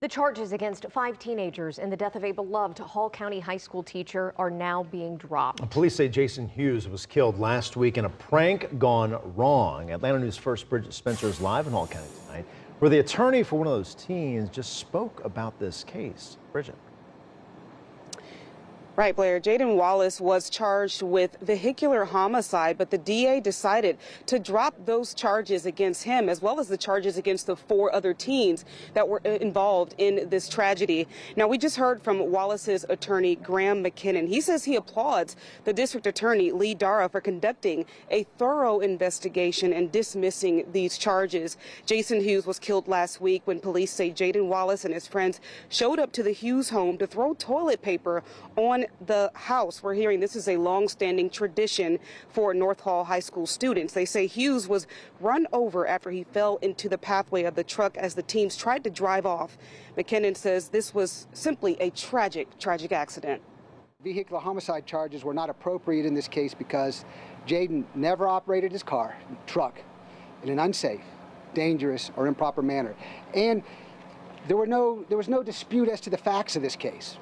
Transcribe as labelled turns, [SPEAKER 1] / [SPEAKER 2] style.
[SPEAKER 1] The charges against 5 teenagers in the death of a beloved Hall County High School teacher are now being dropped.
[SPEAKER 2] Police say Jason Hughes was killed last week in a prank gone wrong. Atlanta News First Bridget Spencer is live in Hall County tonight, where the attorney for one of those teens just spoke about this case. Bridget.
[SPEAKER 3] Right, Blair. Jaden Wallace was charged with vehicular homicide, but the DA decided to drop those charges against him, as well as the charges against the 4 other teens that were involved in this tragedy. Now, we just heard from Wallace's attorney, Graham McKinnon. He says he applauds the district attorney, Lee Dara, for conducting a thorough investigation and dismissing these charges. Jason Hughes was killed last week when police say Jaden Wallace and his friends showed up to the Hughes home to throw toilet paper on the house. We're hearing this is a long-standing tradition for North Hall High School students. They say Hughes was run over after he fell into the pathway of the truck as the teens tried to drive off. McKinnon says this was simply a tragic accident.
[SPEAKER 4] Vehicular homicide charges were not appropriate in this case because Jaden never operated his truck in an unsafe, dangerous, or improper manner. And there was no dispute as to the facts of this case.